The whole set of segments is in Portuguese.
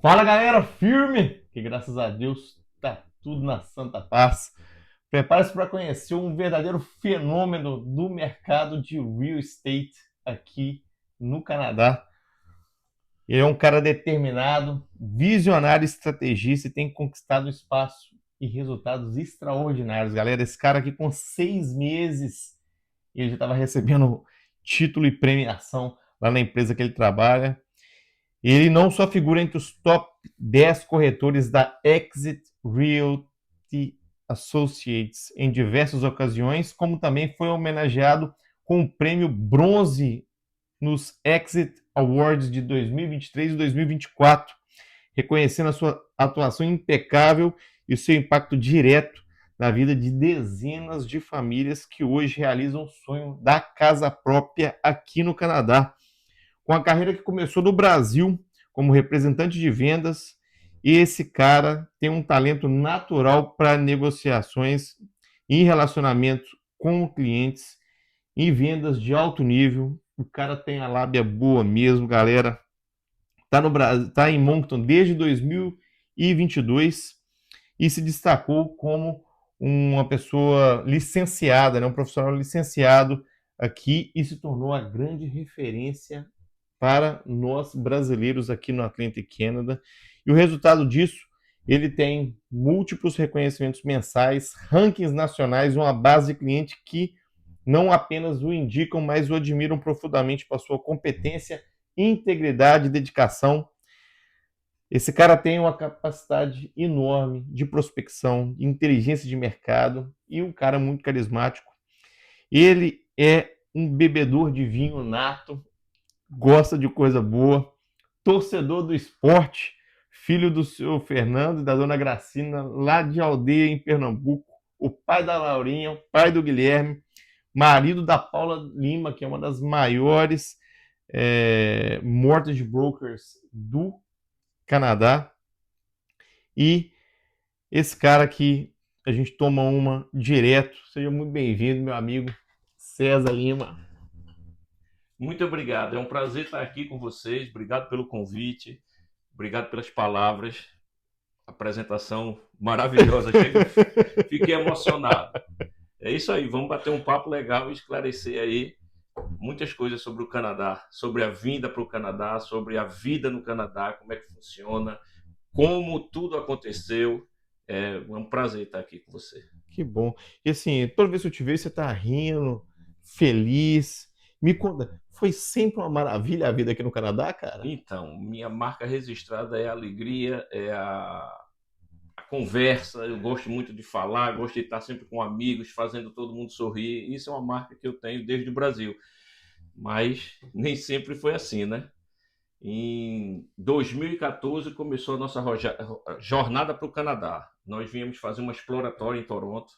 Fala galera, firme! Que graças a Deus tá tudo na santa paz. Prepare-se para conhecer um verdadeiro fenômeno do mercado de real estate aqui no Canadá. Ele é um cara determinado, visionário, estrategista e tem conquistado espaço e resultados extraordinários, galera. Esse cara aqui com 6 meses ele já estava recebendo título e premiação lá na empresa que ele trabalha. Ele não só figura entre os top 10 corretores da Exit Realty Associates em diversas ocasiões, como também foi homenageado com o prêmio bronze nos Exit Awards de 2023 e 2024, reconhecendo a sua atuação impecável e o seu impacto direto na vida de dezenas de famílias que hoje realizam o sonho da casa própria aqui no Canadá. Com a carreira que começou no Brasil como representante de vendas, esse cara tem um talento natural para negociações e relacionamento com clientes em vendas de alto nível. O cara tem a lábia boa mesmo, galera. Tá no Brasil, tá em Moncton desde 2022 e se destacou como uma pessoa licenciada, né, um profissional licenciado aqui e se tornou a grande referência para nós brasileiros aqui no Atlantic Canada. E o resultado disso, ele tem múltiplos reconhecimentos mensais, rankings nacionais, uma base de cliente que não apenas o indicam, mas o admiram profundamente por sua competência, integridade e dedicação. Esse cara tem uma capacidade enorme de prospecção, de inteligência de mercado e um cara muito carismático. Ele é um bebedor de vinho nato, gosta de coisa boa, torcedor do esporte, filho do senhor Fernando e da dona Gracina, lá de Aldeia, em Pernambuco, o pai da Laurinha, o pai do Guilherme, marido da Paula Lima, que é uma das maiores mortgage brokers do Canadá. E esse cara aqui, a gente toma uma direto. Seja muito bem-vindo, meu amigo César Lima. Muito obrigado, é um prazer estar aqui com vocês. Obrigado pelo convite, obrigado pelas palavras, apresentação maravilhosa. Chega, fiquei emocionado. É isso aí, vamos bater um papo legal e esclarecer aí muitas coisas sobre o Canadá, sobre a vinda para o Canadá, sobre a vida no Canadá, como é que funciona, como tudo aconteceu. É um prazer estar aqui com você. Que bom. E assim, toda vez que eu te vejo, você tá rindo, feliz. Me conta, foi sempre uma maravilha a vida aqui no Canadá, cara? Então, minha marca registrada é a alegria, é a conversa, eu gosto muito de falar, gosto de estar sempre com amigos, fazendo todo mundo sorrir. Isso é uma marca que eu tenho desde o Brasil. Mas nem sempre foi assim, né? Em 2014 começou a nossa jornada para o Canadá. Nós viemos fazer uma exploratória em Toronto.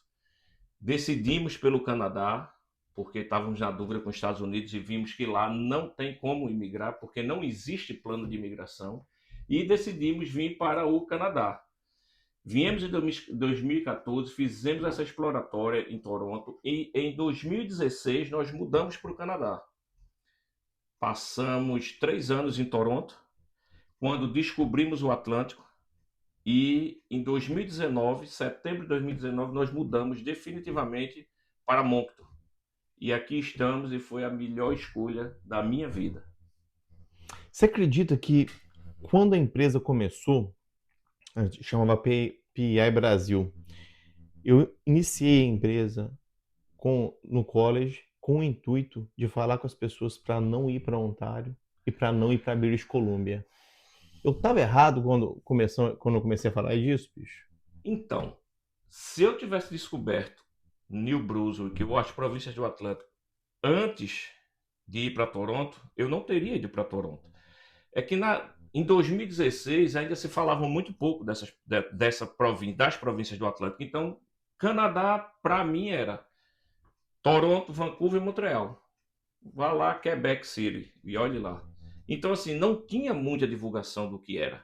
Decidimos pelo Canadá, porque estávamos na dúvida com os Estados Unidos e vimos que lá não tem como imigrar, porque não existe plano de imigração. E decidimos vir para o Canadá. Viemos em 2014, fizemos essa exploratória em Toronto e em 2016 nós mudamos para o Canadá. Passamos 3 anos em Toronto, quando descobrimos o Atlântico, e em 2019, setembro de 2019, nós mudamos definitivamente para Moncton. E aqui estamos e foi a melhor escolha da minha vida. Você acredita que quando a empresa começou, a gente chamava PI Brasil, eu iniciei a empresa no college com o intuito de falar com as pessoas para não ir para Ontário e para não ir para British Columbia. Eu estava errado quando eu comecei a falar disso, bicho? Então, se eu tivesse descoberto New Brunswick, ou as províncias do Atlântico, antes de ir para Toronto, eu não teria ido para Toronto. É que em 2016 ainda se falava muito pouco das províncias do Atlântico. Então, Canadá, para mim, era Toronto, Vancouver e Montreal. Vá lá, Quebec City, e olhe lá. Então, assim, não tinha muita divulgação do que era.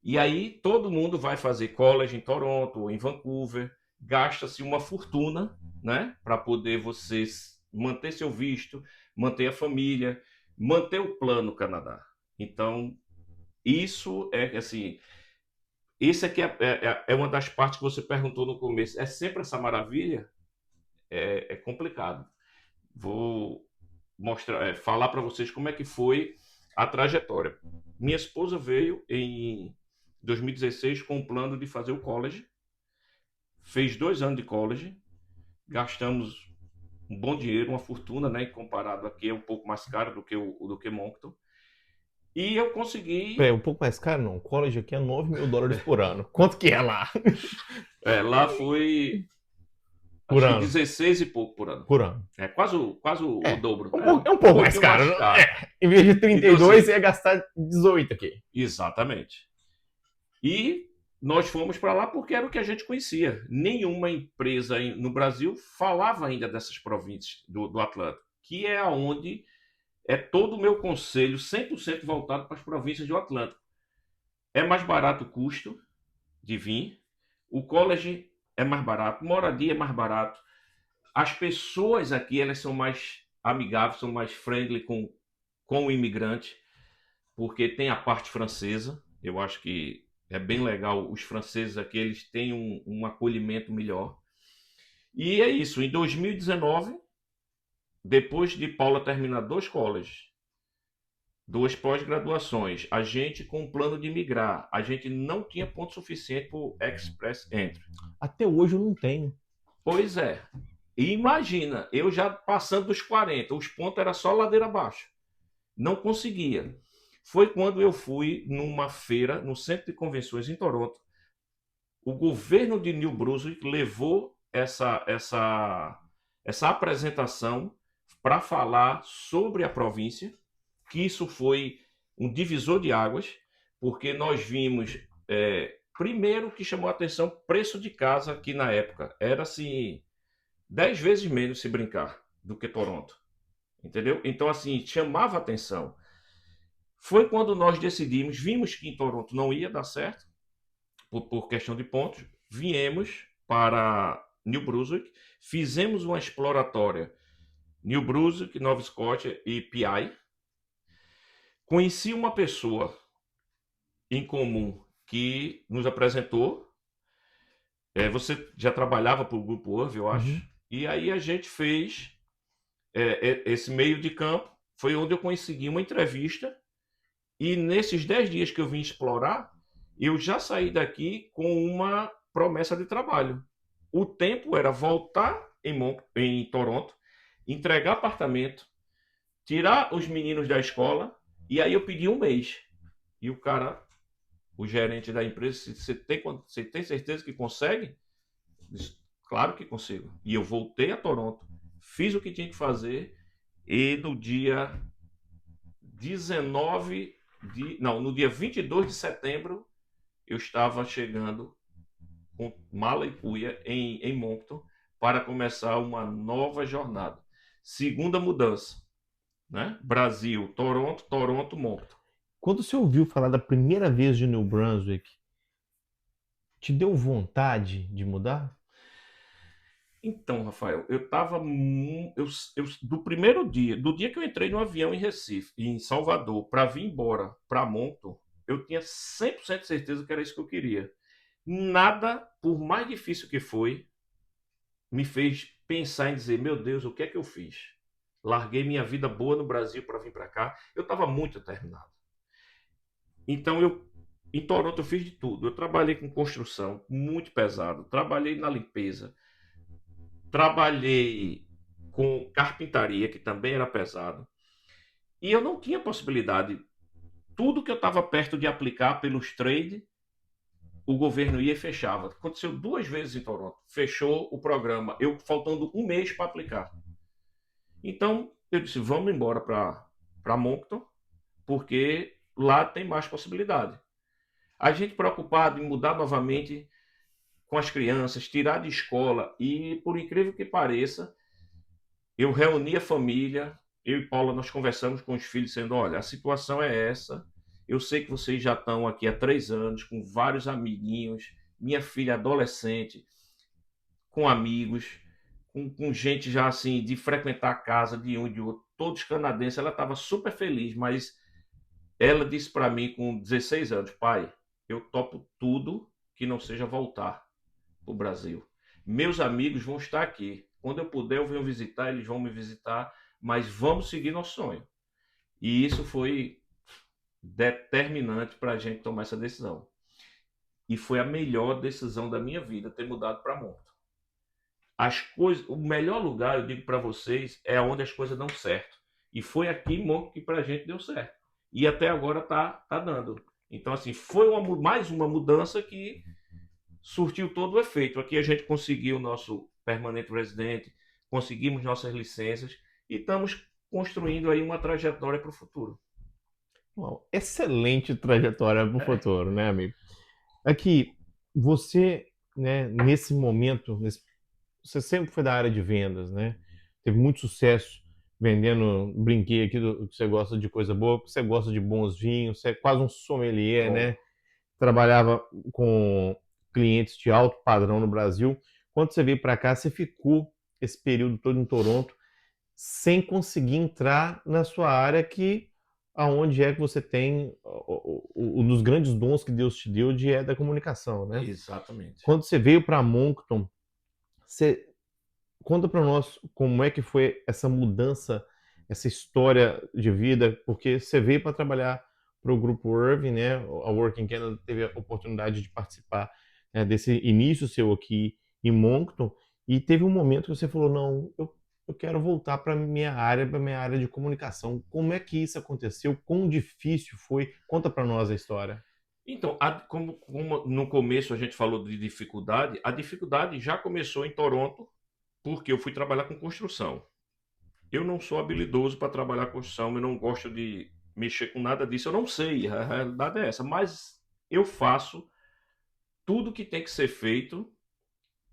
E aí, todo mundo vai fazer college em Toronto ou em Vancouver, gasta-se uma fortuna, né, para poder você manter seu visto, manter a família, manter o plano Canadá. Então, Isso é assim, esse aqui é uma das partes que você perguntou no começo. É sempre essa maravilha? É complicado. Vou mostrar, falar para vocês como é que foi a trajetória. Minha esposa veio em 2016 com o plano de fazer o college, fez 2 anos de college, gastamos um bom dinheiro, uma fortuna, né? Comparado aqui é um pouco mais caro do que Moncton. E eu consegui. Peraí, um pouco mais caro, não. O college aqui é US$ 9.000 por ano. Quanto que é lá? Lá foi, Por acho que ano. 16 e pouco por ano. Por ano. Quase o É. dobro. É um pouco mais pouquinho caro. mais caro. Em vez de Então, 32, assim, você ia gastar 18 aqui. exatamente. E nós fomos para lá porque era o que a gente conhecia. Nenhuma empresa no Brasil falava ainda dessas províncias do Atlântico, que é onde é todo o meu conselho 100% voltado para as províncias do Atlântico. É mais barato o custo de vir, o college é mais barato, moradia é mais barato, as pessoas aqui elas são mais amigáveis, são mais friendly com o imigrante, porque tem a parte francesa. Eu acho que é bem legal. Os franceses aqui eles têm um acolhimento melhor. E é isso. Em 2019, depois de Paula terminar 2 colleges, 2 pós-graduações, a gente com o plano de migrar, a gente não tinha ponto suficiente para o Express Entry. Até hoje eu não tenho. Pois é. E imagina, eu já passando dos 40, os pontos era só ladeira abaixo. Não conseguia. Foi quando eu fui numa feira no Centro de Convenções em Toronto. O governo de New Brunswick levou essa apresentação para falar sobre a província, que isso foi um divisor de águas, porque nós vimos, primeiro que chamou a atenção, preço de casa aqui na época. Era assim, 10 vezes menos se brincar do que Toronto. Entendeu? Então, assim, chamava a atenção. Foi quando nós decidimos, vimos que em Toronto não ia dar certo, por questão de pontos, viemos para New Brunswick, fizemos uma exploratória New Brunswick, Nova Scotia e PI. Conheci uma pessoa em comum que nos apresentou. Você já trabalhava para o Grupo Urv, eu acho. Uhum. E aí a gente fez esse meio de campo. Foi onde eu consegui uma entrevista. E nesses 10 dias que eu vim explorar, eu já saí daqui com uma promessa de trabalho. O tempo era voltar em Toronto, entregar apartamento, tirar os meninos da escola, e aí eu pedi um mês. E o cara, o gerente da empresa, você tem certeza que consegue? Disse, claro que consigo. E eu voltei a Toronto, fiz o que tinha que fazer, e no dia 22 de setembro, eu estava chegando com mala e cuia em Moncton para começar uma nova jornada. Segunda mudança, né? Brasil, Toronto, Toronto, Moncton. Quando você ouviu falar da primeira vez de New Brunswick, te deu vontade de mudar? Então, Rafael, eu estava do primeiro dia, do dia que eu entrei no avião em Recife, em Salvador, para vir embora para Moncton, eu tinha 100% de certeza que era isso que eu queria. Nada, por mais difícil que foi, me fez pensar em dizer, meu Deus, o que é que eu fiz? Larguei minha vida boa no Brasil para vir para cá. Eu estava muito determinado. Então, em Toronto, eu fiz de tudo. Eu trabalhei com construção, muito pesado. Trabalhei na limpeza. Trabalhei com carpintaria, que também era pesado. E eu não tinha possibilidade. Tudo que eu estava perto de aplicar pelos trade, o governo ia e fechava. Aconteceu 2 vezes em Toronto. Fechou o programa. Eu faltando um mês para aplicar. Então, eu disse, vamos embora para Moncton, porque lá tem mais possibilidade. A gente preocupado em mudar novamente com as crianças, tirar de escola, e por incrível que pareça, eu reuni a família, eu e Paula, nós conversamos com os filhos, dizendo, olha, a situação é essa, eu sei que vocês já estão aqui há 3 anos, com vários amiguinhos, minha filha adolescente, com amigos, com gente já assim, de frequentar a casa de um e de outro, todos canadenses, ela estava super feliz, mas Ela disse para mim com 16 anos, pai, eu topo tudo que não seja voltar para o Brasil. Meus amigos vão estar aqui. Quando eu puder, eu venho visitar, eles vão me visitar, mas vamos seguir nosso sonho. E isso foi determinante para a gente tomar essa decisão. E foi a melhor decisão da minha vida ter mudado para Moncton. As coisas, o melhor lugar, eu digo para vocês, é onde as coisas dão certo. E foi aqui em Moncton que para a gente deu certo. E até agora tá dando. Então, assim, foi mais uma mudança que surtiu todo o efeito. Aqui a gente conseguiu o nosso permanente residente, conseguimos nossas licenças e estamos construindo aí uma trajetória para o futuro. Uma excelente trajetória para o futuro, né, amigo? Aqui, você, né, nesse momento, você sempre foi da área de vendas, né? Teve muito sucesso vendendo, brinquei aqui que você gosta de coisa boa, que você gosta de bons vinhos, você é quase um sommelier, né? Trabalhava com clientes de alto padrão no Brasil. Quando você veio para cá, você ficou esse período todo em Toronto sem conseguir entrar na sua área que aonde é que você tem um dos grandes dons que Deus te deu de da comunicação, né? Exatamente. Quando você veio para Moncton, você conta para nós como é que foi essa mudança, essa história de vida, porque você veio para trabalhar para o Grupo Irving, né? A Working Canada teve a oportunidade de participar, né, desse início seu aqui em Moncton, e teve um momento que você falou, não, eu quero voltar para minha área de comunicação. Como é que isso aconteceu? Quão difícil foi? Conta para nós a história. Então, como no começo a gente falou de dificuldade, a dificuldade já começou em Toronto, porque eu fui trabalhar com construção. Eu não sou habilidoso para trabalhar com construção, eu não gosto de mexer com nada disso, eu não sei, a realidade é essa, mas eu faço tudo que tem que ser feito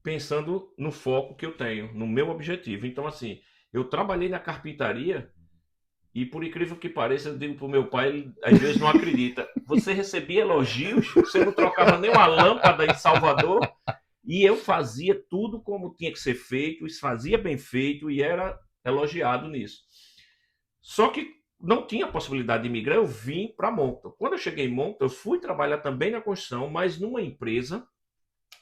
pensando no foco que eu tenho, no meu objetivo. Então, assim, eu trabalhei na carpintaria e, por incrível que pareça, eu digo pro meu pai, ele às vezes não acredita. Você recebia elogios, você não trocava nem uma lâmpada em Salvador, e eu fazia tudo como tinha que ser feito, fazia bem feito e era elogiado nisso. Só que não tinha possibilidade de migrar, eu vim para Moncton. Quando eu cheguei em Moncton, eu fui trabalhar também na construção, mas numa empresa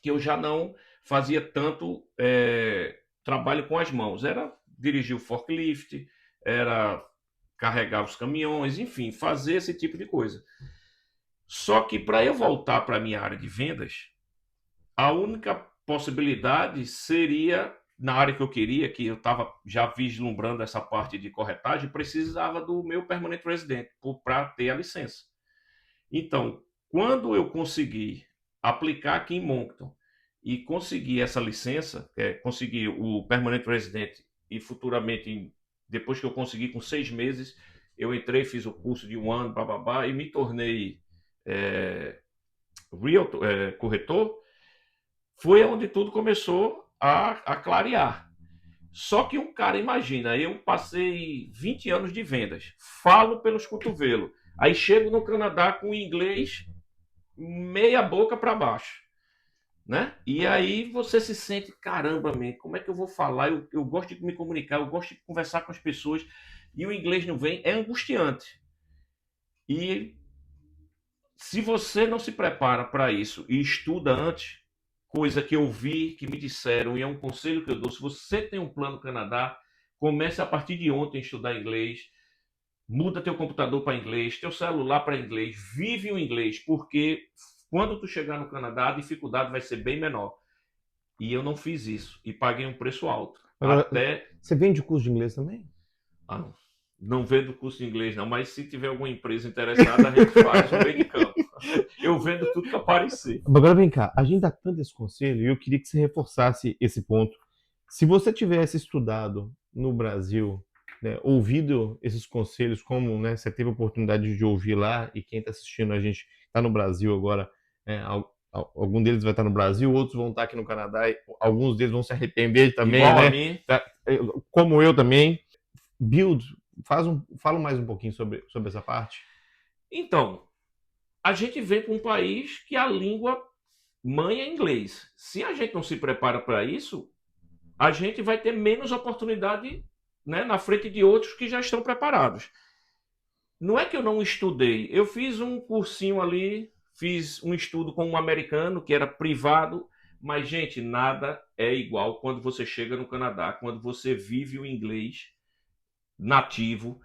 que eu já não fazia tanto trabalho com as mãos. Era dirigir o forklift, era carregar os caminhões, enfim, fazer esse tipo de coisa. Só que para eu voltar para a minha área de vendas, a única possibilidade seria na área que eu queria, que eu estava já vislumbrando essa parte de corretagem, precisava do meu permanente residente para ter a licença. Então, quando eu consegui aplicar aqui em Moncton e conseguir essa licença, conseguir o permanente residente e futuramente, depois que eu consegui com 6 meses, eu entrei, fiz o curso de 1 ano, bababá, e me tornei corretor, foi onde tudo começou a clarear. Só que um cara, imagina, eu passei 20 anos de vendas, falo pelos cotovelos, aí chego no Canadá com inglês meia boca para baixo, né? E aí você se sente, caramba, man, como é que eu vou falar? Eu gosto de me comunicar, eu gosto de conversar com as pessoas e o inglês não vem, é angustiante. E se você não se prepara para isso e estuda antes, coisa que eu vi, que me disseram, e é um conselho que eu dou, se você tem um plano Canadá, comece a partir de ontem a estudar inglês, muda teu computador para inglês, teu celular para inglês, vive o inglês, porque quando tu chegar no Canadá, a dificuldade vai ser bem menor. E eu não fiz isso, e paguei um preço alto. Agora, você vende curso de inglês também? Ah, não vendo curso de inglês não, mas se tiver alguma empresa interessada, a gente faz no meio de campo. Eu vendo tudo que aparecer. Agora vem cá, a gente dá tanto esse conselho e eu queria que você reforçasse esse ponto. Se você tivesse estudado no Brasil, né, ouvido esses conselhos, como, né, você teve a oportunidade de ouvir lá, e quem está assistindo a gente está no Brasil agora, né, algum deles vai estar no Brasil, outros vão estar aqui no Canadá, e alguns deles vão se arrepender também, igual né? A mim. Como eu também. Build, fala mais um pouquinho sobre essa parte. Então, a gente vem para um país que a língua mãe é inglês. Se a gente não se prepara para isso, a gente vai ter menos oportunidade, né, na frente de outros que já estão preparados. Não é que eu não estudei, eu fiz um cursinho ali, fiz um estudo com um americano que era privado, mas, gente, nada é igual quando você chega no Canadá, quando você vive o inglês nativo,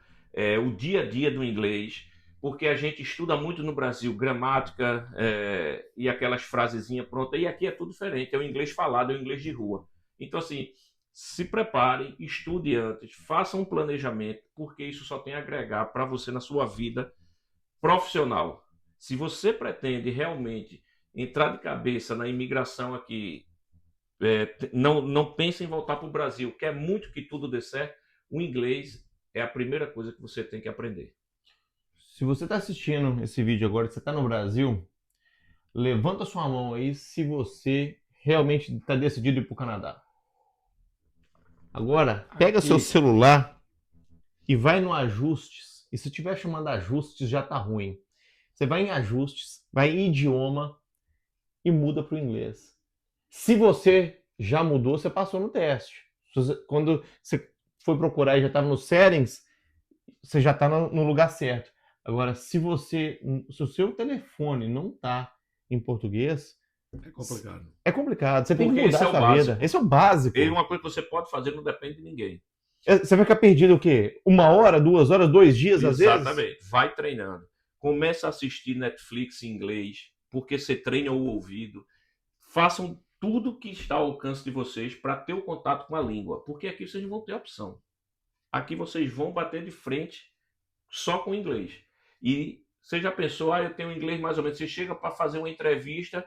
o dia a dia do inglês, porque a gente estuda muito no Brasil gramática e aquelas frasezinhas prontas, e aqui é tudo diferente, é o inglês falado, é o inglês de rua. Então, assim, se preparem, estude antes, faça um planejamento, porque isso só tem a agregar para você na sua vida profissional. Se você pretende realmente entrar de cabeça na imigração aqui, não pense em voltar para o Brasil, quer muito que tudo dê certo, o inglês é a primeira coisa que você tem que aprender. Se você está assistindo esse vídeo agora, você está no Brasil, levanta sua mão aí se você realmente está decidido ir para o Canadá. Agora, pega seu celular e vai no ajustes. E se estiver chamando ajustes, já tá ruim. Você vai em ajustes, vai em idioma e muda para o inglês. Se você já mudou, você passou no teste. Quando você foi procurar e já estava nos settings, você já está no lugar certo. Agora, se o seu telefone não está em português, É complicado. é complicado. Você tem que Porque mudar esse é a o sua básico. vida. Esse é o básico. E uma coisa que você pode fazer não depende de ninguém. Você vai ficar perdido o quê? 1 hora, 2 horas, 2 dias, às vezes? Exatamente. Vai treinando. Começa a assistir Netflix em inglês, porque você treina o ouvido. Façam tudo que está ao alcance de vocês para ter o contato com a língua, porque aqui vocês não vão ter opção. Aqui vocês vão bater de frente só com inglês. E você já pensou, eu tenho inglês mais ou menos. Você chega para fazer uma entrevista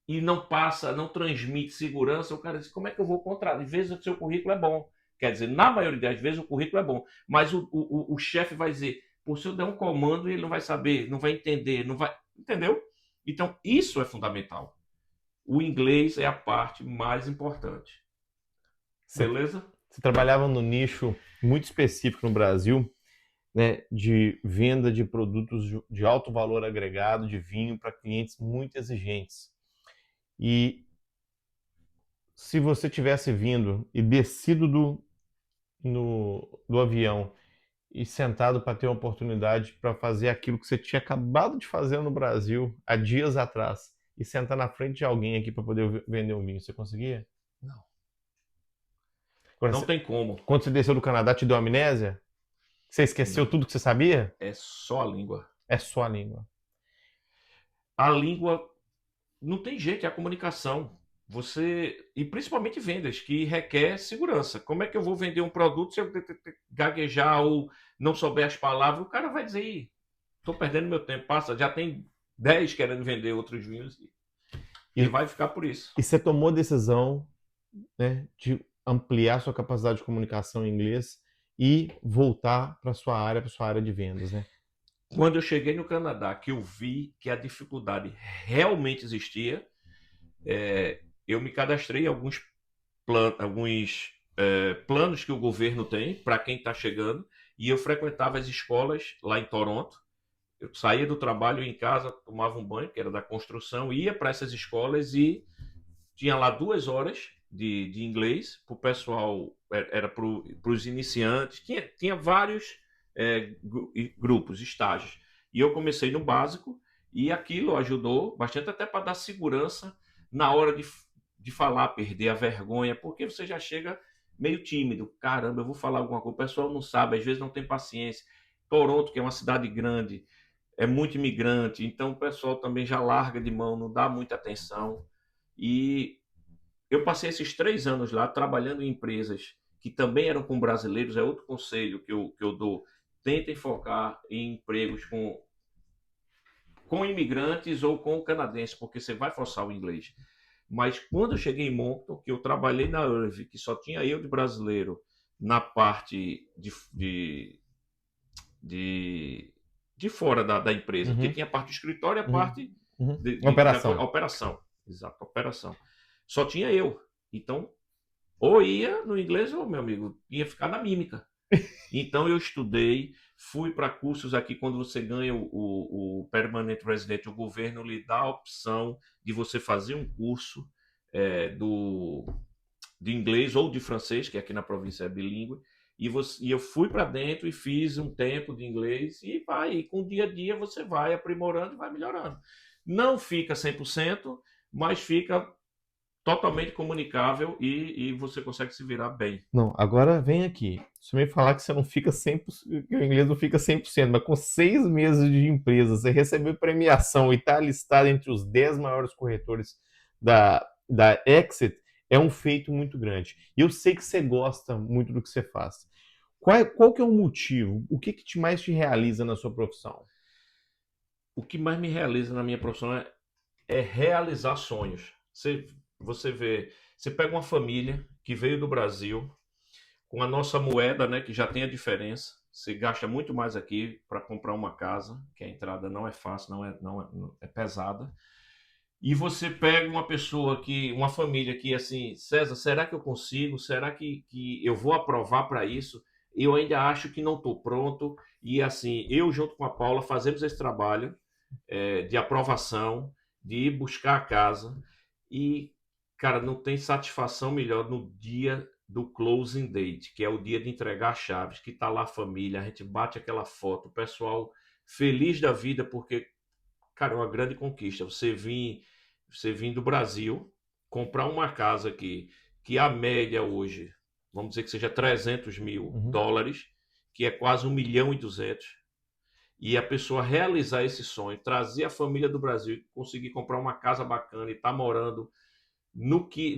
e não passa, não transmite segurança, o cara diz, como é que eu vou contratar? Às vezes o seu currículo é bom. Quer dizer, na maioria das vezes o currículo é bom, mas o chefe vai dizer, pô, se eu der um comando, ele não vai saber, não vai entender, não vai. Entendeu? Então, isso é fundamental. O inglês é a parte mais importante. Beleza? Você trabalhava no nicho muito específico no Brasil, né, de venda de produtos de alto valor agregado, de vinho, para clientes muito exigentes. E se você tivesse vindo e descido do avião e sentado para ter uma oportunidade para fazer aquilo que você tinha acabado de fazer no Brasil há dias atrás e sentar na frente de alguém aqui para poder vender um vinho, você conseguia? Não. Quando Não tem como. Quando você desceu do Canadá, te deu amnésia? Você esqueceu tudo que você sabia? É só a língua. É só a língua. A língua não tem jeito, é a comunicação. E principalmente vendas, que requer segurança. Como é que eu vou vender um produto se eu gaguejar ou não souber as palavras? O cara vai dizer, estou perdendo meu tempo, passa, já tem 10 querendo vender outros vinhos e vai ficar por isso. E você tomou a decisão, né, de ampliar sua capacidade de comunicação em inglês e voltar para sua área de vendas, né? Quando eu cheguei no Canadá, que eu vi que a dificuldade realmente existia, eu me cadastrei em alguns planos que o governo tem para quem está chegando, e eu frequentava as escolas lá em Toronto. Eu saía do trabalho em casa, tomava um banho, que era da construção, ia para essas escolas e tinha lá 2 horas de inglês para o pessoal, era para os iniciantes, tinha vários grupos, estágios. E eu comecei no básico e aquilo ajudou bastante até para dar segurança na hora de falar, perder a vergonha, porque você já chega meio tímido. Caramba, eu vou falar alguma coisa, o pessoal não sabe, às vezes não tem paciência. Toronto, que é uma cidade grande, é muito imigrante, então o pessoal também já larga de mão, não dá muita atenção. E eu passei esses 3 anos lá trabalhando em empresas que também eram com brasileiros. É outro conselho que eu dou. Tentem focar em empregos com imigrantes ou com canadenses, porque você vai forçar o inglês. Mas quando eu cheguei em Moncton, que eu trabalhei na URV, que só tinha eu de brasileiro na parte de fora da empresa, porque tinha a parte do escritório e a parte operação. Exato, operação. Só tinha eu. Então, ou ia no inglês ou, meu amigo, ia ficar na mímica. Então, eu estudei, fui para cursos aqui. Quando você ganha o Permanent Resident, o governo lhe dá a opção de você fazer um curso de inglês ou de francês, que aqui na província é bilíngue, e eu fui para dentro e fiz um tempo de inglês e vai, e com o dia a dia você vai aprimorando e vai melhorando. Não fica 100%, mas fica totalmente comunicável e você consegue se virar bem. Não, agora vem aqui. Você me falar que você não fica 100%, que o inglês não fica 100%, mas com 6 meses de empresa, você recebeu premiação e está listado entre os 10 maiores corretores da Exit, é um feito muito grande. E eu sei que você gosta muito do que você faz. Qual que é o motivo? O que que mais te realiza na sua profissão? O que mais me realiza na minha profissão é realizar sonhos. Você vê, você pega uma família que veio do Brasil, com a nossa moeda, né, que já tem a diferença. Você gasta muito mais aqui para comprar uma casa, que a entrada não é fácil, não é pesada. E você pega uma pessoa que, uma família que assim, César, será que eu consigo? Será que eu vou aprovar para isso? Eu ainda acho que não estou pronto. E assim, eu junto com a Paula fazemos esse trabalho de aprovação, de ir buscar a casa. E, cara, não tem satisfação melhor no dia do closing date, que é o dia de entregar as chaves, que tá lá a família, a gente bate aquela foto, o pessoal feliz da vida, porque, cara, é uma grande conquista. Você vir do Brasil, comprar uma casa aqui, que a média hoje, vamos dizer que seja 300 mil Uhum. dólares, que é quase 1,2 milhão, e a pessoa realizar esse sonho, trazer a família do Brasil, conseguir comprar uma casa bacana e estar morando no que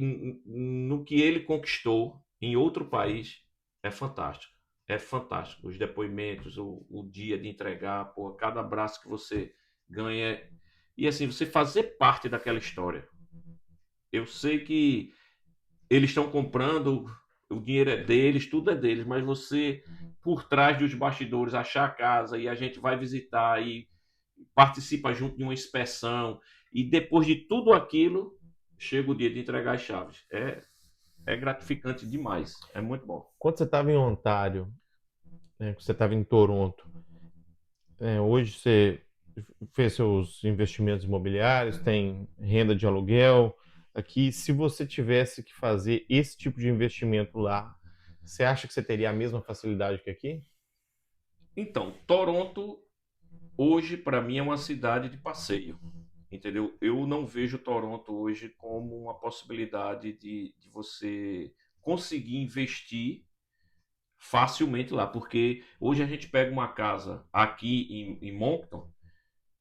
ele conquistou em outro país, é fantástico. É fantástico. Os depoimentos, o dia de entregar, pô, cada abraço que você ganha. E assim, você fazer parte daquela história. Eu sei que eles estão comprando, o dinheiro é deles, tudo é deles, mas você, por trás dos bastidores, achar a casa e a gente vai visitar e participa junto de uma inspeção, e depois de tudo aquilo, chega o dia de entregar as chaves. É gratificante demais, é muito bom. Quando você estava em Ontário, né, quando você estava em Toronto, hoje você fez seus investimentos imobiliários, tem renda de aluguel. Aqui, se você tivesse que fazer esse tipo de investimento lá, você acha que você teria a mesma facilidade que aqui? Então, Toronto, hoje, para mim, é uma cidade de passeio. Entendeu? Eu não vejo Toronto hoje como uma possibilidade de você conseguir investir facilmente lá, porque hoje a gente pega uma casa aqui em Moncton,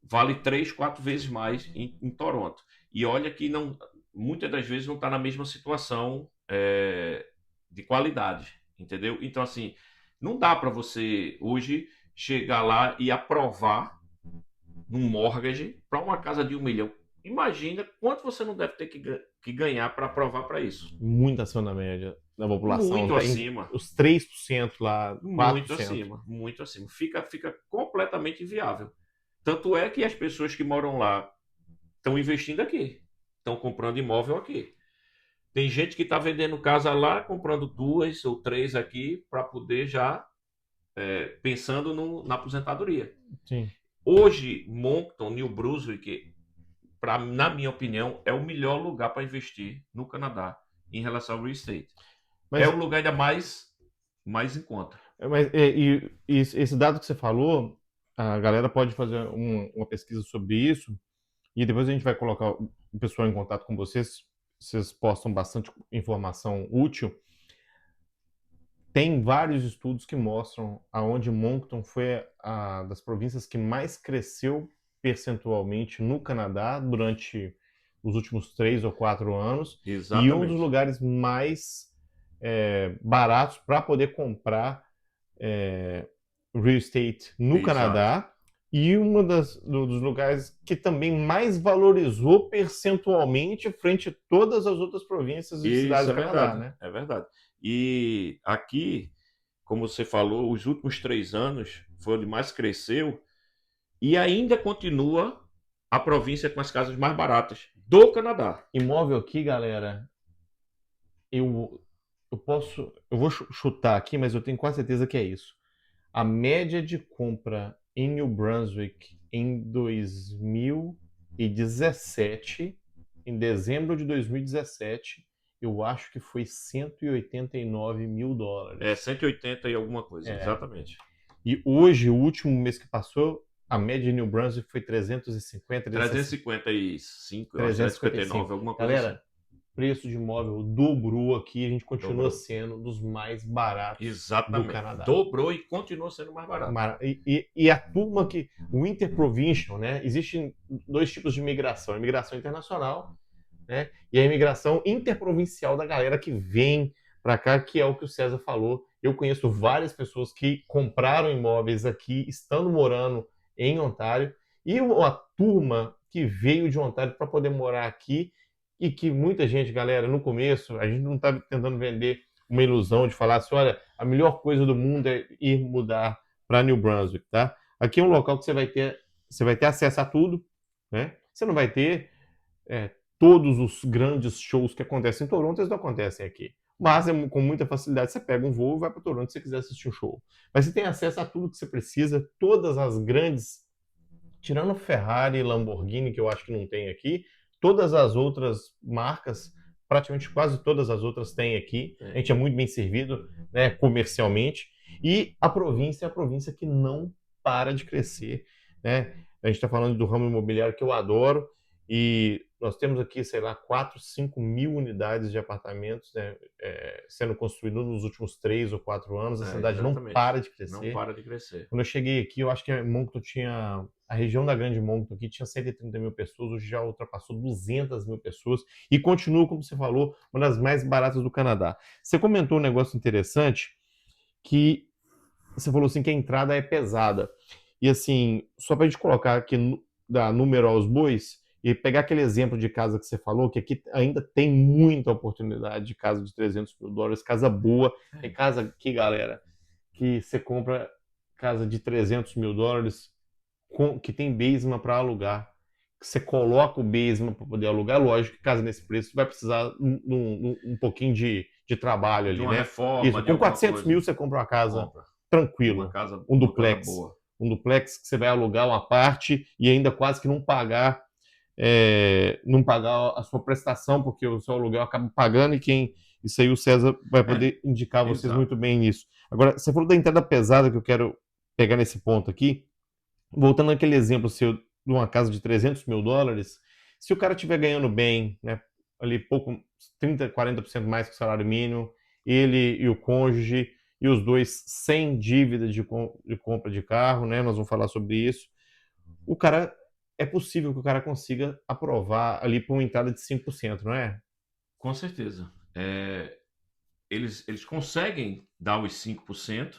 vale 3, 4 vezes mais em Toronto. E olha que não, muitas das vezes não está na mesma situação de qualidade, entendeu? Então, assim, não dá para você hoje chegar lá e aprovar num mortgage para uma casa de 1 milhão. Imagina quanto você não deve ter que ganhar para aprovar para isso. Muito acima da média da população. Muito Tem acima. os 3% lá, Muito 4%. acima, muito acima. Fica completamente inviável. Tanto é que as pessoas que moram lá estão investindo aqui, estão comprando imóvel aqui. Tem gente que está vendendo casa lá, comprando 2 ou 3 aqui para poder já pensando na aposentadoria. Sim. Hoje, Moncton, New Brunswick, na minha opinião, é o melhor lugar para investir no Canadá em relação ao real estate. É Mas, o lugar ainda mais em conta. e esse dado que você falou, a galera pode fazer uma pesquisa sobre isso e depois a gente vai colocar o pessoal em contato com vocês. Vocês postam bastante informação útil. Tem vários estudos que mostram aonde Moncton foi a das províncias que mais cresceu percentualmente no Canadá durante os últimos 3 ou 4 anos e um dos Exatamente. lugares mais baratos para poder comprar real estate no Exato. Canadá e dos lugares que também mais valorizou percentualmente frente a todas as outras províncias e cidades Isso do é Canadá, verdade, né? é verdade. E aqui, como você falou, os últimos 3 anos foi onde mais cresceu e ainda continua a província com as casas mais baratas do Canadá. Imóvel aqui, galera, eu, eu vou chutar aqui, mas eu tenho quase certeza que é isso. A média de compra em New Brunswick em 2017, em dezembro de 2017, eu acho que foi 189 mil dólares. 180 e alguma coisa, exatamente. E hoje, o último mês que passou, a média de New Brunswick foi 350, 355, 359, alguma coisa Galera, assim. Preço de imóvel dobrou aqui, a gente continua sendo dos mais baratos do Canadá. Dobrou e continua sendo mais barato. E a turma que... O interprovincial, né? Existem dois tipos de imigração. A imigração internacional, né? E a imigração interprovincial da galera que vem para cá, que é o que o César falou. Eu conheço várias pessoas que compraram imóveis aqui, estando morando em Ontário, e a turma que veio de Ontário para poder morar aqui, e que muita gente, galera, no começo, a gente não está tentando vender uma ilusão de falar assim, olha, a melhor coisa do mundo é ir mudar para New Brunswick, tá? Aqui é um local que você vai ter acesso a tudo, né? Você não vai ter todos os grandes shows que acontecem em Toronto, eles não acontecem aqui. Mas com muita facilidade você pega um voo e vai para Toronto se você quiser assistir um show. Mas você tem acesso a tudo que você precisa, todas as grandes, tirando Ferrari e Lamborghini, que eu acho que não tem aqui, todas as outras marcas, praticamente quase todas as outras têm aqui. A gente é muito bem servido, né, comercialmente. E a província é a província que não para de crescer, né? A gente está falando do ramo imobiliário que eu adoro, e nós temos aqui, sei lá, 4, 5 mil unidades de apartamentos, né, sendo construídos nos últimos 3 ou 4 anos. A cidade exatamente. não para de crescer. Não para de crescer. Quando eu cheguei aqui, eu acho que Moncton tinha... A região da Grande Moncton aqui tinha 130 mil pessoas, hoje já ultrapassou 200 mil pessoas e continua, como você falou, uma das mais baratas do Canadá. Você comentou um negócio interessante, que você falou assim que a entrada é pesada. E assim, só para a gente colocar aqui, dar número aos bois, e pegar aquele exemplo de casa que você falou, que aqui ainda tem muita oportunidade de casa de 300 mil dólares, casa boa. Tem casa aqui, galera, que você compra casa de 300 mil dólares, que tem basement para alugar. Você coloca o basement para poder alugar. Lógico que casa nesse preço vai precisar um pouquinho de trabalho ali, de uma né? reforma, Isso, com 400 mil você compra uma casa tranquilo, um duplex. Um duplex que você vai alugar uma parte e ainda quase que não pagar a sua prestação, porque o seu aluguel acaba pagando, e isso aí o César vai poder indicar vocês muito bem nisso. Agora, você falou da entrada pesada, que eu quero pegar nesse ponto aqui. Voltando àquele exemplo seu de uma casa de 300 mil dólares, se o cara estiver ganhando bem, né, ali pouco, 30%, 40% mais que o salário mínimo, ele e o cônjuge, e os dois sem dívida de compra de carro, né, nós vamos falar sobre isso, é possível que o cara consiga aprovar ali por uma entrada de 5%, não é? Com certeza. Eles conseguem dar os 5%,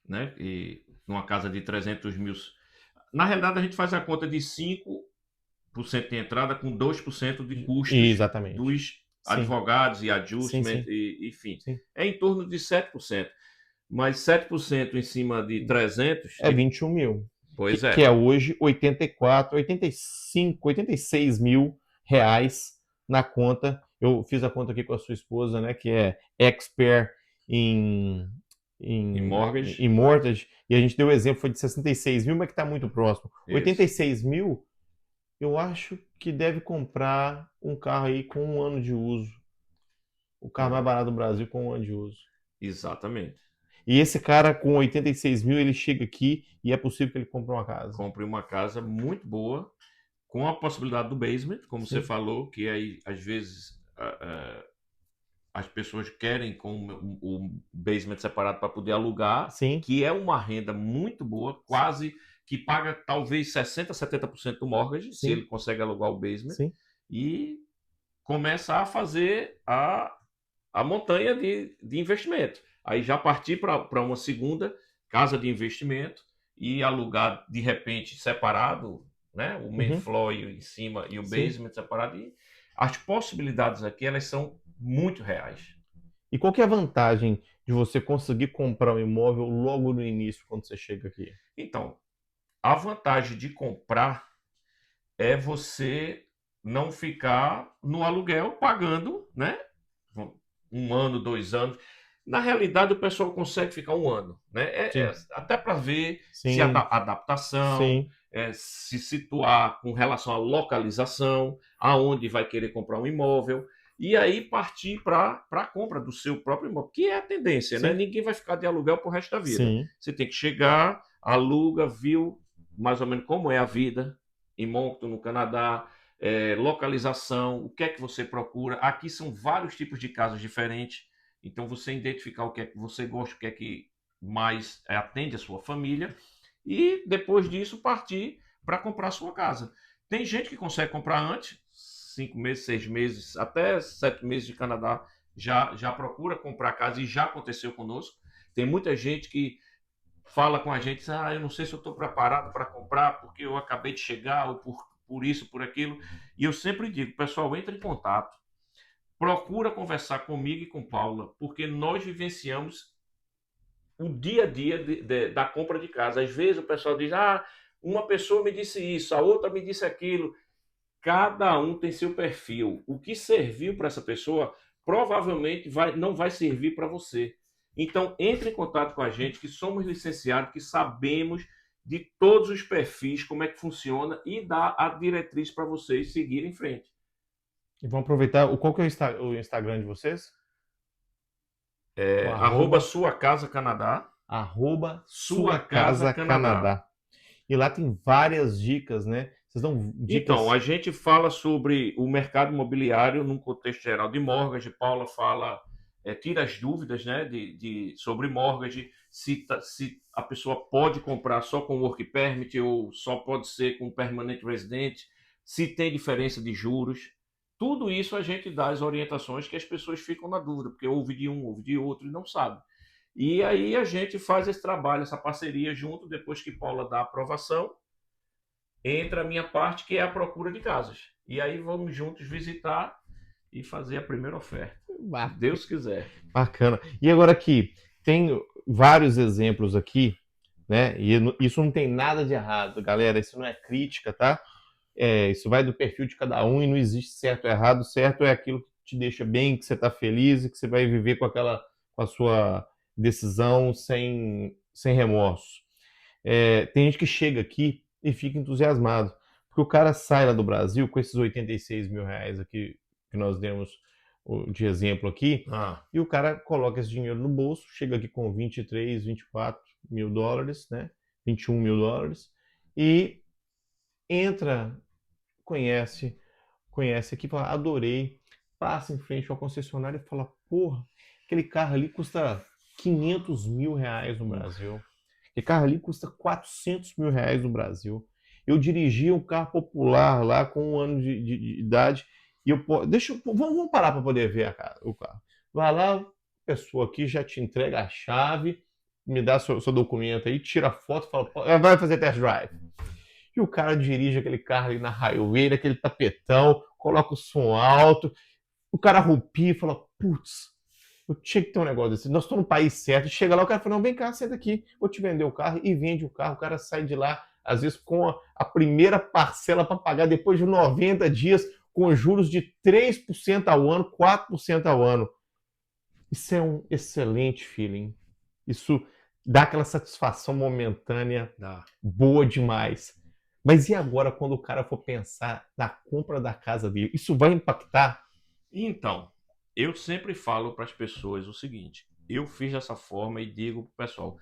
né, e numa casa de 300 mil... Na realidade, a gente faz a conta de 5% de entrada com 2% de custos dos advogados e adjustment, enfim. Sim. É em torno de 7%. Mas 7% em cima de 300... É 21 mil. Pois que é hoje 84, 85, 86 mil reais na conta. Eu fiz a conta aqui com a sua esposa, né, que é expert em mortgage, e a gente deu o exemplo, foi de 66 mil, mas que está muito próximo. Isso. 86 mil, eu acho que deve comprar um carro aí com 1 ano de uso. O carro mais barato do Brasil com 1 ano de uso. Exatamente. E esse cara com 86 mil, ele chega aqui e é possível que ele compre uma casa. Compre uma casa muito boa, com a possibilidade do basement, como você falou, que aí às vezes as pessoas querem com o basement separado para poder alugar, que é uma renda muito boa, quase que paga talvez 60%, 70% do mortgage, se ele consegue alugar o basement, e começa a fazer a montanha de investimento. Aí já partir para uma segunda casa de investimento e alugar de repente separado, né? O main floor em cima e o basement separado. E as possibilidades aqui, elas são muito reais. E qual que é a vantagem de você conseguir comprar um imóvel logo no início, quando você chega aqui? Então, a vantagem de comprar é você não ficar no aluguel pagando, né? 1 ano, 2 anos. Na realidade, o pessoal consegue ficar 1 ano, né? Até para ver se a adaptação, se situar com relação à localização, aonde vai querer comprar um imóvel. e aí partir para a compra do seu próprio imóvel, que é a tendência, né? Sim. Ninguém vai ficar de aluguel pro resto da vida. Sim. Você tem que chegar, aluga, viu mais ou menos como é a vida em Moncton, no Canadá, localização, o que é que você procura. Aqui são vários tipos de casas diferentes, então você identificar o que é que você gosta, o que é que mais atende a sua família, e depois disso partir para comprar a sua casa. Tem gente que consegue comprar antes, 5 meses, 6 meses, até 7 meses de Canadá, já procura comprar casa e já aconteceu conosco. Tem muita gente que fala com a gente, eu não sei se eu estou preparado para comprar porque eu acabei de chegar ou por isso, por aquilo. E eu sempre digo, pessoal, entre em contato, procura conversar comigo e com Paula, porque nós vivenciamos o dia a dia da compra de casa. Às vezes o pessoal diz, uma pessoa me disse isso, a outra me disse aquilo. Cada um tem seu perfil. O que serviu para essa pessoa provavelmente não vai servir para você. Então, entre em contato com a gente, que somos licenciados, que sabemos de todos os perfis, como é que funciona e dá a diretriz para vocês seguirem em frente. E vamos aproveitar. Qual que é o Instagram de vocês? @ Sua Casa Canadá. Sua Casa Canadá. E lá tem várias dicas, né? Vocês dão dicas. Então, a gente fala sobre o mercado imobiliário num contexto geral de mortgage. Paula fala, tira as dúvidas, né, sobre mortgage, se a pessoa pode comprar só com work permit ou só pode ser com permanente resident, se tem diferença de juros. Tudo isso a gente dá as orientações que as pessoas ficam na dúvida, porque ouve de um, ouve de outro e não sabe. E aí a gente faz esse trabalho, essa parceria junto, depois que Paula dá a aprovação, entra a minha parte, que é a procura de casas. E aí vamos juntos visitar e fazer a primeira oferta. Se Deus quiser. Bacana. E agora aqui, tem vários exemplos aqui, né? E isso não tem nada de errado, galera. Isso não é crítica, tá? Isso vai do perfil de cada um e não existe certo ou errado. Certo é aquilo que te deixa bem, que você está feliz e que você vai viver com a sua decisão sem remorso. Tem gente que chega aqui e fica entusiasmado, porque o cara sai lá do Brasil com esses 86 mil reais aqui que nós demos de exemplo aqui, e o cara coloca esse dinheiro no bolso, chega aqui com 23, 24 mil dólares, né? 21 mil dólares, e entra, conhece aqui, fala, adorei, passa em frente ao concessionário e fala, porra, aquele carro ali custa 500 mil reais no Brasil. Aquele carro ali custa 400 mil reais no Brasil. Eu dirigi um carro popular lá com 1 ano de idade e vamos parar para poder ver o carro. Vai lá, a pessoa aqui já te entrega a chave, me dá seu documento aí, tira a foto, fala, vai fazer test drive. E o cara dirige aquele carro ali na highway, aquele tapetão, coloca o som alto, o cara roupia e fala, putz, eu tinha que ter um negócio desse. Nós estamos no país certo. Chega lá, o cara fala, não, vem cá, senta aqui, vou te vender o carro, e vende o carro. O cara sai de lá, às vezes, com a primeira parcela para pagar depois de 90 dias, com juros de 3% ao ano, 4% ao ano. Isso é um excelente feeling. Isso dá aquela satisfação momentânea, boa demais. Mas e agora, quando o cara for pensar na compra da casa dele? Isso vai impactar? Então, eu sempre falo para as pessoas o seguinte, eu fiz dessa forma e digo para o pessoal,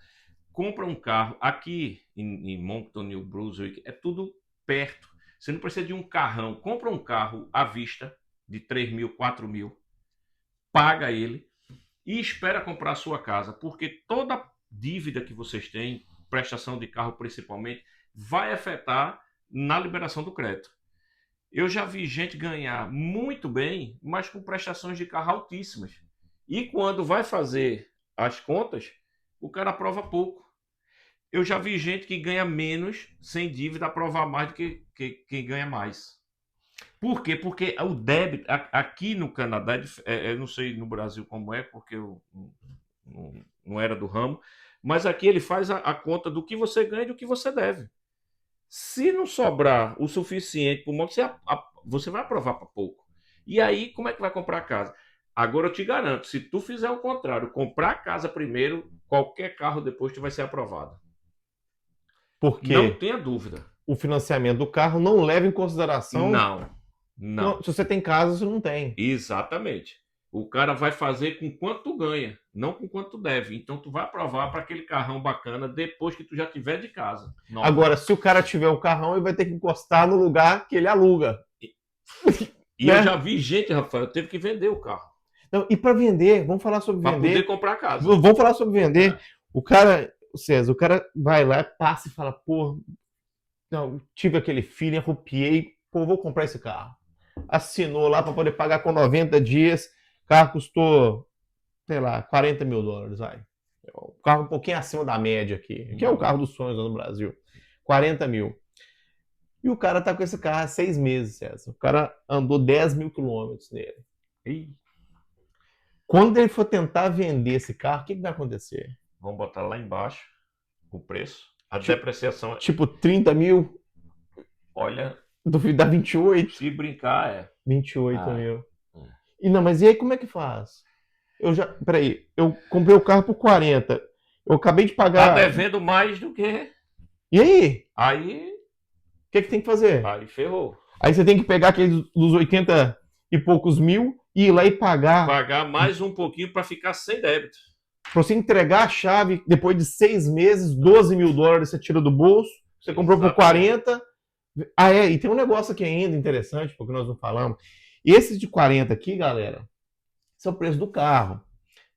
compra um carro, aqui em Moncton, New Brunswick, é tudo perto, você não precisa de um carrão, compra um carro à vista, de 3 mil, 4 mil, paga ele e espera comprar a sua casa, porque toda dívida que vocês têm, prestação de carro principalmente, vai afetar na liberação do crédito. Eu já vi gente ganhar muito bem, mas com prestações de carro altíssimas. E quando vai fazer as contas, o cara aprova pouco. Eu já vi gente que ganha menos sem dívida aprovar mais do que quem ganha mais. Por quê? Porque o débito, aqui no Canadá, eu não sei no Brasil como é, porque eu não era do ramo, mas aqui ele faz a conta do que você ganha e do que você deve. Se não sobrar o suficiente para o monte, você vai aprovar para pouco. E aí, como é que vai comprar a casa? Agora eu te garanto, se tu fizer o contrário, comprar a casa primeiro, qualquer carro depois tu vai ser aprovado. Porque não tenha dúvida. O financiamento do carro não leva em consideração... Não. Se você tem casa, você não tem. Exatamente. O cara vai fazer com quanto tu ganha, não com quanto tu deve. Então tu vai aprovar para aquele carrão bacana depois que tu já tiver de casa. Nova. Agora, se o cara tiver o carrão, ele vai ter que encostar no lugar que ele aluga. E eu já vi gente, Rafael, teve que vender o carro. Não, e para vender, vamos falar sobre Pra vender. poder comprar casa. Vamos falar sobre vender. O cara, César, o cara vai lá, passa e fala, pô, não, tive aquele feeling, arrupiei, pô, vou comprar esse carro. Assinou lá para poder pagar com 90 dias, o carro custou, sei lá, 40 mil dólares, vai. O carro um pouquinho acima da média aqui, que é o carro dos sonhos no Brasil. 40 mil. E o cara tá com esse carro há 6 meses, César. O cara andou 10 mil quilômetros nele. E quando ele for tentar vender esse carro, o que vai acontecer? Vamos botar lá embaixo o preço. A depreciação. Tipo 30 mil? Olha. Dá 28? Se brincar, é. 28 mil. E não, mas e aí como é que faz? Peraí, eu comprei o carro por 40. Eu acabei de pagar. Tá devendo mais do que. E aí? Aí. O que tem que fazer? Aí ferrou. Aí você tem que pegar aqueles dos 80 e poucos mil e ir lá e pagar. Pagar mais um pouquinho para ficar sem débito. Pra você entregar a chave, depois de 6 meses, 12 mil dólares você tira do bolso. Você comprou por 40. E tem um negócio aqui ainda interessante, porque nós não falamos. Esse de 40 aqui, galera, esse é o preço do carro.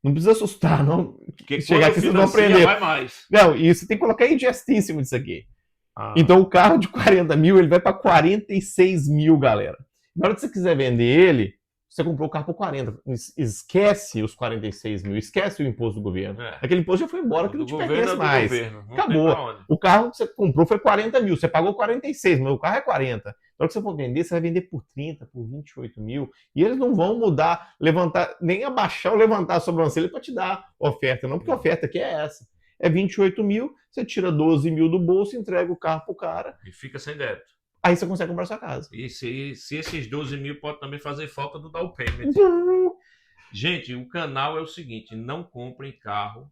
Não precisa assustar, não. Porque chegar aqui vocês vão aprender. Vai mais. Não, e você tem que colocar ingest em cima disso aqui. Então o carro de 40 mil, ele vai para 46 mil, galera. Na hora que você quiser vender ele, você comprou o carro por 40. Esquece os 46 mil, esquece o imposto do governo. Aquele imposto já foi embora, que não te pertence mais. Acabou. O carro que você comprou foi 40 mil, você pagou 46, mas o carro é 40. Na hora que você for vender, você vai vender por 30, por 28 mil. E eles não vão mudar, levantar, nem abaixar ou levantar a sobrancelha para te dar oferta, não, porque a oferta aqui é essa. É 28 mil, você tira 12 mil do bolso, entrega o carro pro cara. E fica sem débito. Aí você consegue comprar sua casa. E se esses 12 mil pode também fazer falta do down payment. Gente, o canal é o seguinte, não comprem carro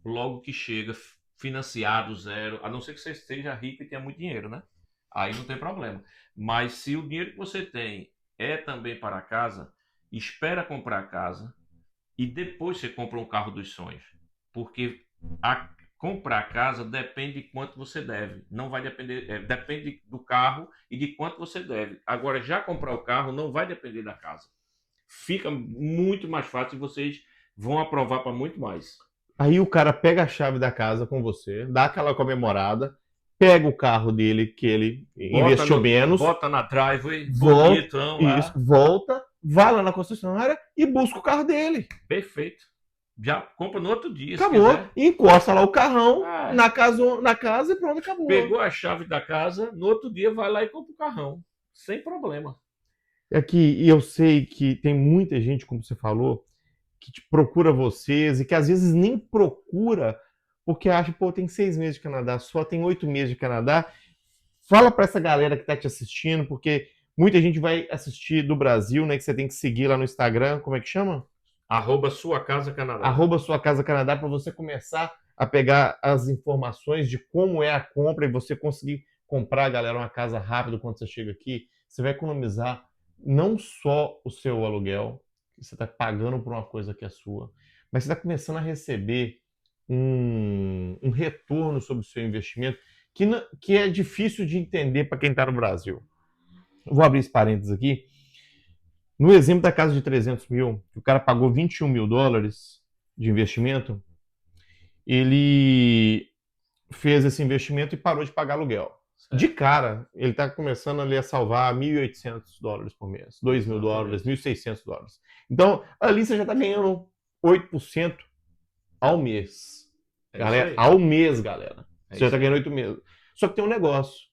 logo que chega financiado zero, a não ser que você esteja rico e tenha muito dinheiro, né? Aí não tem problema. Mas se o dinheiro que você tem é também para a casa, espera comprar a casa e depois você compra um carro dos sonhos. Porque comprar a casa depende de quanto você deve. Não vai depender, depende do carro e de quanto você deve. Agora, já comprar o carro não vai depender da casa. Fica muito mais fácil e vocês vão aprovar para muito mais. Aí o cara pega a chave da casa com você, dá aquela comemorada, pega o carro dele que ele investiu menos, bota na driveway, bonitão lá. Isso, volta, vai lá na concessionária e busca o carro dele. Perfeito. Já compra no outro dia. Acabou. Encosta lá o carrão na casa e pronto, acabou. Pegou a chave da casa, no outro dia vai lá e compra o carrão. Sem problema. E eu sei que tem muita gente, como você falou, que procura vocês e que às vezes nem procura porque acha, pô, tem 6 meses de Canadá, só tem 8 meses de Canadá. Fala para essa galera que está te assistindo, porque muita gente vai assistir do Brasil, né? Que você tem que seguir lá no Instagram. Como é que chama? @suacasacanadá. @suacasacanadá, para você começar a pegar as informações de como é a compra e você conseguir comprar, galera, uma casa rápido quando você chega aqui. Você vai economizar não só o seu aluguel, que você está pagando por uma coisa que é sua, mas você está começando a receber um retorno sobre o seu investimento que é difícil de entender para quem está no Brasil. Eu vou abrir esse parênteses aqui. No exemplo da casa de 300 mil, o cara pagou 21 mil dólares de investimento, ele fez esse investimento e parou de pagar aluguel. Certo. De cara, ele está começando ali a salvar 1.800 dólares por mês, 2 mil dólares, 1.600 dólares. Então, ali você já está ganhando 8% ao mês. Galera, ao mês, galera. Você já está ganhando 8 meses. Só que tem um negócio.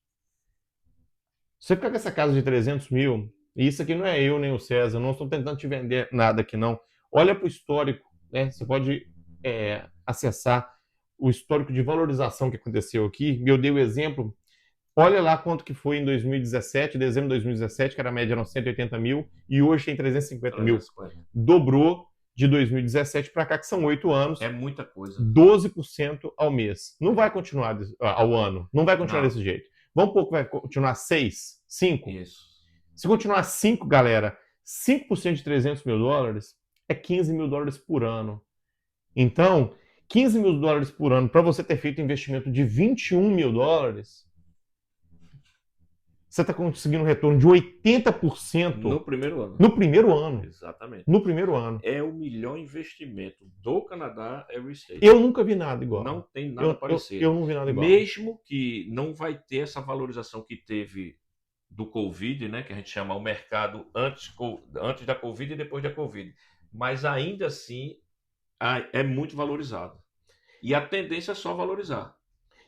Você ficar com essa casa de 300 mil, e isso aqui não é eu nem o César, não estou tentando te vender nada aqui não. Olha para o histórico, né? Você pode acessar o histórico de valorização que aconteceu aqui. Eu dei o exemplo. Olha lá quanto que foi em 2017, dezembro de 2017, que era a média eram 180 mil, e hoje tem 350 mil. Dobrou de 2017 para cá, que são 8 anos. É muita coisa. 12% ao mês. Não vai continuar ao ano. Não vai continuar desse jeito. Vamos um pouco, vai continuar 6, 5? Isso. Se continuar 5, galera, 5% de 300 mil dólares é 15 mil dólares por ano. Então, 15 mil dólares por ano, para você ter feito um investimento de 21 mil dólares, você está conseguindo um retorno de 80% No primeiro ano. no primeiro ano. Exatamente. No primeiro ano. É o melhor investimento do Canadá, é real estate. Eu nunca vi nada igual. Não tem nada parecido. Eu não vi nada igual. Mesmo que não vai ter essa valorização que teve do Covid, né, que a gente chama o mercado antes da Covid e depois da Covid. Mas ainda assim é muito valorizado. E a tendência é só valorizar.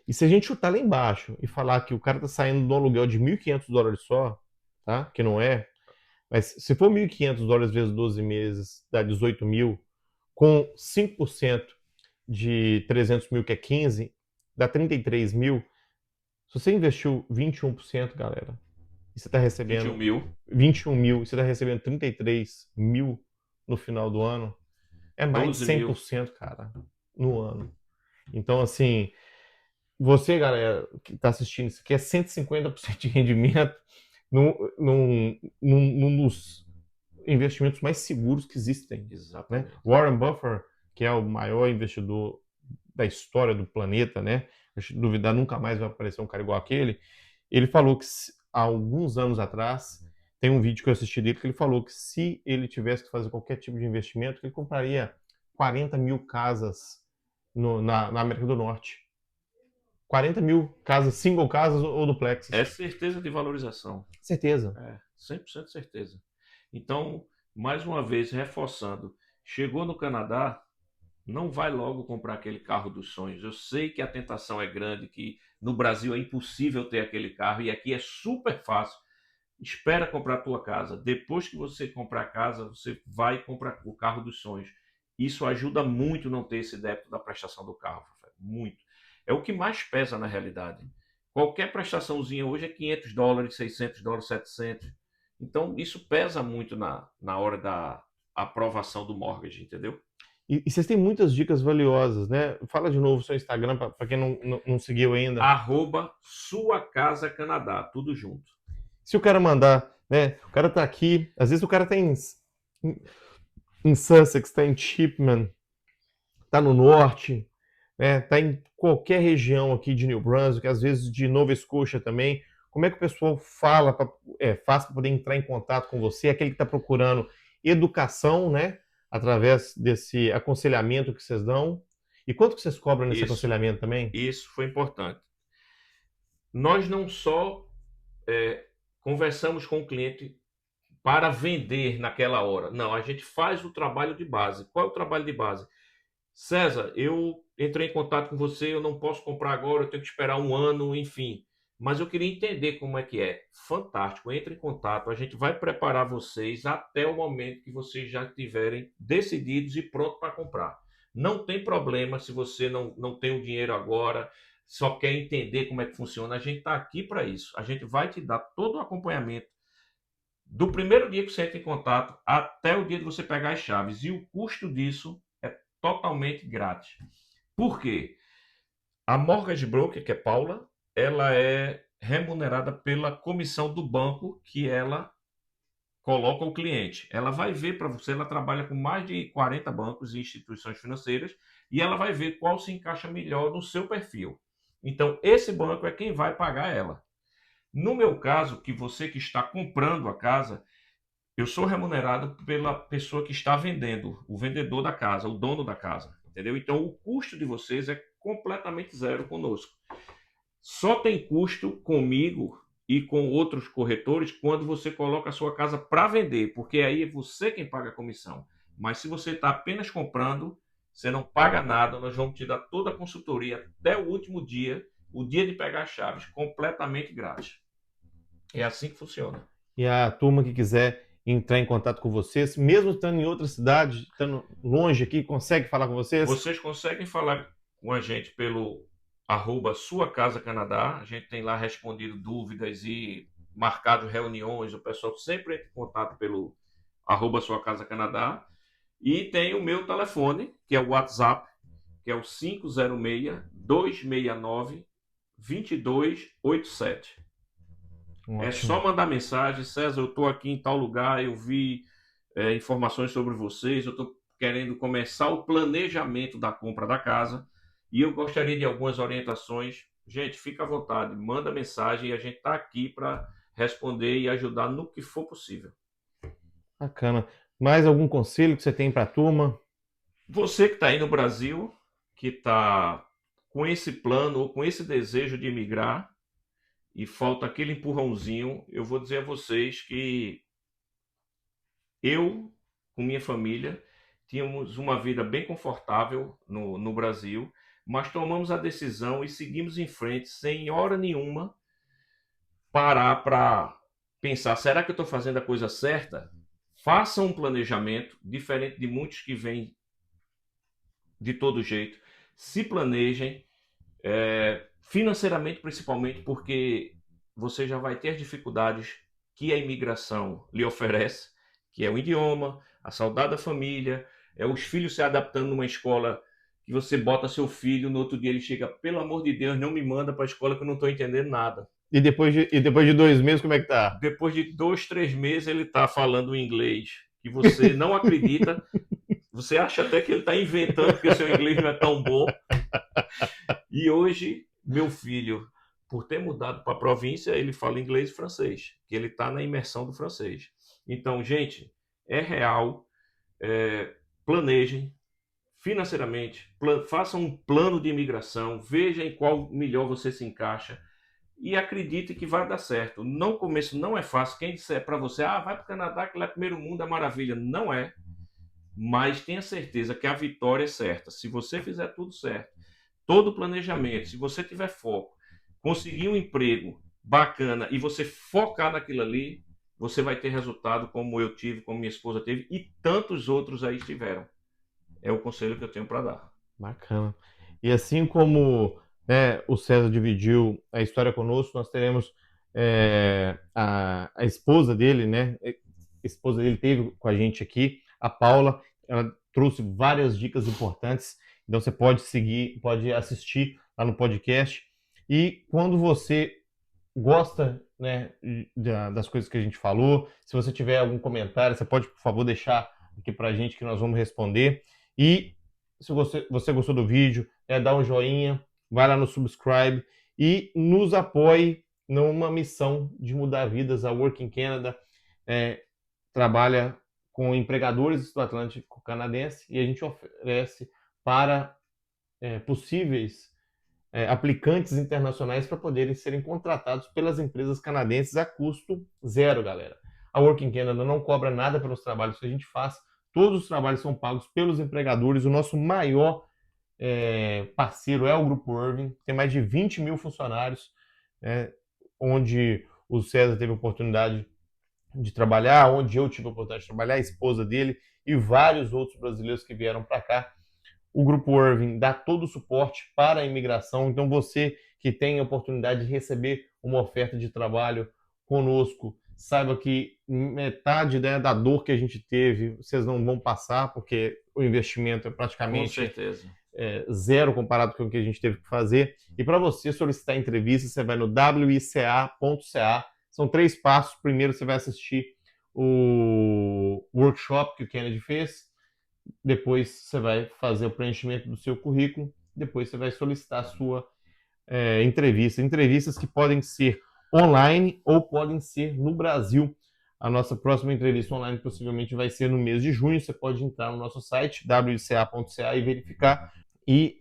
E se a gente chutar lá embaixo e falar que o cara tá saindo de um aluguel de 1.500 dólares só, tá? Que não é. Mas se for 1.500 dólares vezes 12 meses, dá 18 mil, com 5% de 300 mil, que é 15, dá 33 mil. Se você investiu 21%, galera, e você tá recebendo 21 mil, e você tá recebendo 33 mil no final do ano, é mais de 100%, cara, no ano. Então, assim, você, galera, que está assistindo isso aqui, é 150% de rendimento num dos investimentos mais seguros que existem. Exatamente. Né? Warren Buffett, que é o maior investidor da história do planeta, né? Se duvidar, nunca mais vai aparecer um cara igual aquele. Ele falou que há alguns anos atrás, tem um vídeo que eu assisti dele, que ele falou que se ele tivesse que fazer qualquer tipo de investimento, ele compraria 40 mil casas na América do Norte. 40 mil casas, single casas ou duplexes. É certeza de valorização. Certeza. 100% certeza. Então, mais uma vez, reforçando, chegou no Canadá, não vai logo comprar aquele carro dos sonhos. Eu sei que a tentação é grande, que no Brasil é impossível ter aquele carro e aqui é super fácil. Espera comprar a tua casa. Depois que você comprar a casa, você vai comprar o carro dos sonhos. Isso ajuda muito não ter esse débito da prestação do carro. Muito. É o que mais pesa na realidade. Qualquer prestaçãozinha hoje é 500 dólares, 600 dólares, 700. Então, isso pesa muito na hora da aprovação do mortgage, entendeu? E vocês têm muitas dicas valiosas, né? Fala de novo o seu Instagram, para quem não seguiu ainda. @suacasacanadá, tudo junto. Se o cara mandar, né? O cara tá aqui, às vezes o cara tá em Sussex, tá em Chipman, tá no norte, né? Tá em qualquer região aqui de New Brunswick, às vezes de Nova Scotia também. Como é que o pessoal faz para poder entrar em contato com você? Aquele que está procurando educação, né? Através desse aconselhamento que vocês dão. E quanto que vocês cobram nesse aconselhamento também? Isso foi importante. Nós não só conversamos com o cliente para vender naquela hora. Não, a gente faz o trabalho de base. Qual é o trabalho de base? César, eu entrei em contato com você, eu não posso comprar agora, eu tenho que esperar um ano, enfim. Mas eu queria entender como é que é. Fantástico, entre em contato, a gente vai preparar vocês até o momento que vocês já estiverem decididos e prontos para comprar. Não tem problema se você não tem o dinheiro agora, só quer entender como é que funciona. A gente está aqui para isso. A gente vai te dar todo o acompanhamento do primeiro dia que você entra em contato até o dia de você pegar as chaves. E o custo disso é totalmente grátis. Por quê? A mortgage broker, que é Paula, ela é remunerada pela comissão do banco que ela coloca o cliente. Ela vai ver para você, ela trabalha com mais de 40 bancos e instituições financeiras e ela vai ver qual se encaixa melhor no seu perfil. Então, esse banco é quem vai pagar ela. No meu caso, que você que está comprando a casa, eu sou remunerado pela pessoa que está vendendo, o vendedor da casa, o dono da casa, entendeu? Então, o custo de vocês é completamente zero conosco. Só tem custo comigo e com outros corretores quando você coloca a sua casa para vender, porque aí é você quem paga a comissão. Mas se você está apenas comprando, você não paga nada, nós vamos te dar toda a consultoria até o último dia, o dia de pegar as chaves, completamente grátis. É assim que funciona. E a turma que quiser entrar em contato com vocês, mesmo estando em outra cidade, estando longe aqui, consegue falar com vocês? Vocês conseguem falar com a gente pelo @suacasacanadá. A gente tem lá respondido dúvidas e marcado reuniões. O pessoal sempre entra em contato pelo @suacasacanadá. E tem o meu telefone, que é o WhatsApp, que é o 506-269-2287. É só Ótimo. mandar mensagem, César, eu estou aqui em tal lugar, eu vi informações sobre vocês, eu estou querendo começar o planejamento da compra da casa e eu gostaria de algumas orientações. Gente, fica à vontade, manda mensagem e a gente está aqui para responder e ajudar no que for possível. Bacana. Mais algum conselho que você tem para a turma? Você que está aí no Brasil, que está com esse plano ou com esse desejo de emigrar e falta aquele empurrãozinho, eu vou dizer a vocês que eu, com minha família, tínhamos uma vida bem confortável no Brasil, mas tomamos a decisão e seguimos em frente sem hora nenhuma parar para pensar: será que eu estou fazendo a coisa certa? Faça um planejamento, diferente de muitos que vêm de todo jeito. Se planejem, financeiramente principalmente, porque você já vai ter as dificuldades que a imigração lhe oferece, que é o idioma, a saudade da família, é os filhos se adaptando numa escola que você bota seu filho, no outro dia ele chega, pelo amor de Deus, não me manda para a escola que eu não estou entendendo nada. E depois de 2 meses, como é que tá? Depois de 2, 3 meses ele está falando inglês que você não acredita, você acha até que ele está inventando porque seu inglês não é tão bom. E hoje, meu filho, por ter mudado para a província, ele fala inglês e francês, que ele está na imersão do francês. Então, gente, é real, planejem financeiramente, façam um plano de imigração, veja em qual melhor você se encaixa e acredite que vai dar certo. No começo não é fácil. Quem disser para você, vai para o Canadá, que lá é primeiro mundo, é maravilha. Não é, mas tenha certeza que a vitória é certa. Se você fizer tudo certo, todo o planejamento, se você tiver foco, conseguir um emprego bacana e você focar naquilo ali, você vai ter resultado como eu tive, como minha esposa teve e tantos outros aí tiveram. É o conselho que eu tenho para dar. Bacana. E assim como, né, o César dividiu a história conosco, nós teremos a esposa dele, né? A esposa dele teve com a gente aqui, a Paula. Ela trouxe várias dicas importantes. Então você pode seguir, pode assistir lá no podcast. E quando você gosta, né, das coisas que a gente falou, se você tiver algum comentário, você pode, por favor, deixar aqui pra gente que nós vamos responder. E se você gostou do vídeo, dá um joinha, vai lá no subscribe e nos apoie numa missão de mudar vidas. A Working Canada trabalha com empregadores do Atlântico Canadense e a gente oferece para possíveis aplicantes internacionais para poderem serem contratados pelas empresas canadenses a custo zero, galera. A Working Canada não cobra nada pelos trabalhos que a gente faz, todos os trabalhos são pagos pelos empregadores. O nosso maior parceiro é o Grupo Irving, tem mais de 20 mil funcionários, onde o César teve a oportunidade de trabalhar, onde eu tive a oportunidade de trabalhar, a esposa dele e vários outros brasileiros que vieram para cá. O Grupo Irving dá todo o suporte para a imigração, então você que tem a oportunidade de receber uma oferta de trabalho conosco, saiba que metade, né, da dor que a gente teve, vocês não vão passar, porque o investimento é Com praticamente certeza. zero comparado com o que a gente teve que fazer. E para você solicitar entrevista, você vai no wica.ca. São 3 passos. Primeiro você vai assistir o workshop que o Kennedy fez. Depois você vai fazer o preenchimento do seu currículo. Depois você vai solicitar a sua entrevista. Entrevistas que podem ser online ou podem ser no Brasil. A nossa próxima entrevista online possivelmente vai ser no mês de junho. Você pode entrar no nosso site wica.ca e verificar. E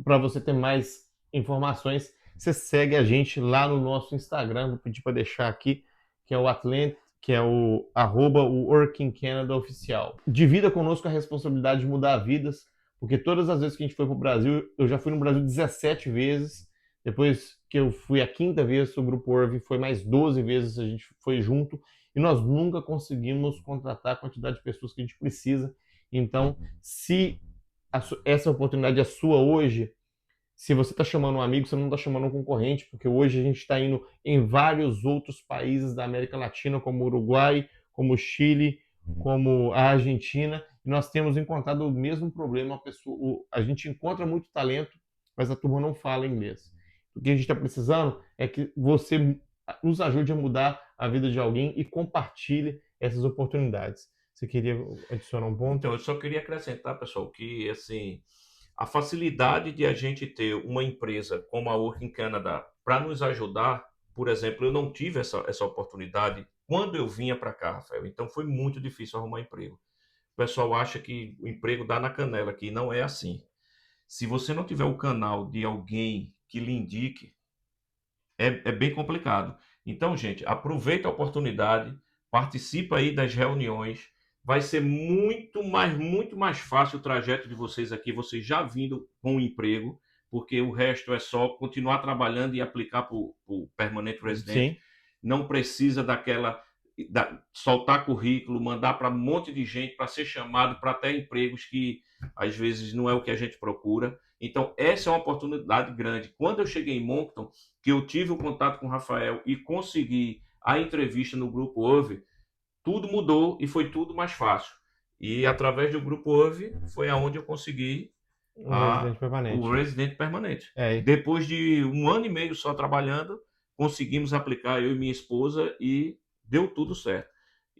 para você ter mais informações, você segue a gente lá no nosso Instagram. Vou pedir para deixar aqui, que é o Atlante, que é o @Working Canada Oficial. Divida conosco a responsabilidade de mudar vidas, porque todas as vezes que a gente foi para o Brasil, eu já fui no Brasil 17 vezes. Depois que eu fui a 5ª vez, o Grupo Irving foi mais 12 vezes, a gente foi junto, e nós nunca conseguimos contratar a quantidade de pessoas que a gente precisa. Então, se essa oportunidade é sua hoje, se você está chamando um amigo, você não está chamando um concorrente, porque hoje a gente está indo em vários outros países da América Latina, como o Uruguai, como o Chile, como a Argentina, e nós temos encontrado o mesmo problema. A gente encontra muito talento, mas a turma não fala inglês. O que a gente está precisando é que você nos ajude a mudar a vida de alguém e compartilhe essas oportunidades. Você queria adicionar um ponto? Então, eu só queria acrescentar, pessoal, que assim, a facilidade de a gente ter uma empresa como a Working Canada para nos ajudar, por exemplo, eu não tive essa oportunidade quando eu vinha para cá, Rafael. Então, foi muito difícil arrumar emprego. O pessoal acha que o emprego dá na canela, que não é assim. Se você não tiver o canal de alguém que lhe indique, é bem complicado. Então, gente, aproveita a oportunidade, participa aí das reuniões. Vai ser muito mais fácil o trajeto de vocês aqui, vocês já vindo com o emprego, porque o resto é só continuar trabalhando e aplicar para o Permanent Resident. Sim. Não precisa soltar currículo, mandar para um monte de gente para ser chamado para até empregos que às vezes não é o que a gente procura. Então, essa é uma oportunidade grande. Quando eu cheguei em Moncton, que eu tive o contato com o Rafael e consegui a entrevista no Grupo OVE, tudo mudou e foi tudo mais fácil. E através do Grupo OVE foi aonde eu consegui o residente permanente. Depois de 1 ano e meio só trabalhando, conseguimos aplicar, eu e minha esposa, e deu tudo certo.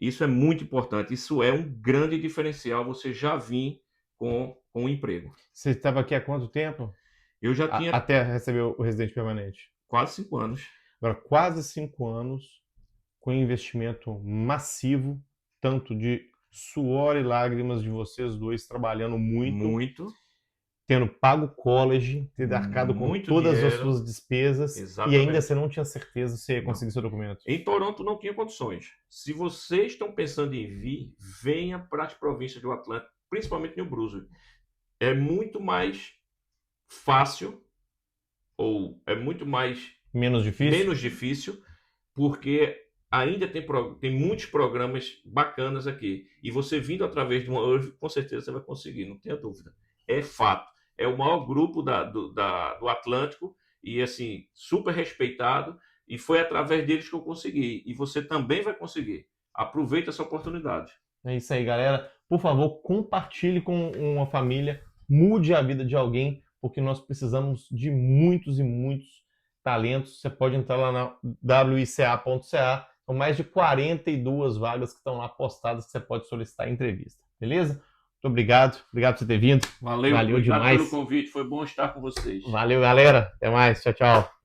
Isso é muito importante. Isso é um grande diferencial, você já vir com um emprego. Você estava aqui há quanto tempo? Eu já tinha até receber o residente permanente. Quase 5 anos. Agora, quase 5 anos com investimento massivo, tanto de suor e lágrimas de vocês dois trabalhando muito. Tendo pago college, ter arcado com todas as suas despesas. Exatamente. E ainda você não tinha certeza se ia conseguir seu documento. Em Toronto não tinha condições. Se vocês estão pensando em vir, venha para as províncias do Atlântico, principalmente New Brunswick. É muito mais fácil, ou é muito mais menos difícil, porque ainda tem muitos programas bacanas aqui. E você vindo através de uma URV, com certeza você vai conseguir, não tenha dúvida. É fato. É o maior grupo do Atlântico e, assim, super respeitado. E foi através deles que eu consegui. E você também vai conseguir. Aproveita essa oportunidade. É isso aí, galera. Por favor, compartilhe com uma família. Mude a vida de alguém, porque nós precisamos de muitos e muitos talentos. Você pode entrar lá na wica.ca. São mais de 42 vagas que estão lá postadas que você pode solicitar entrevista. Beleza? Muito obrigado. Obrigado por você ter vindo. Valeu demais pelo convite. Foi bom estar com vocês. Valeu, galera. Até mais. Tchau, tchau.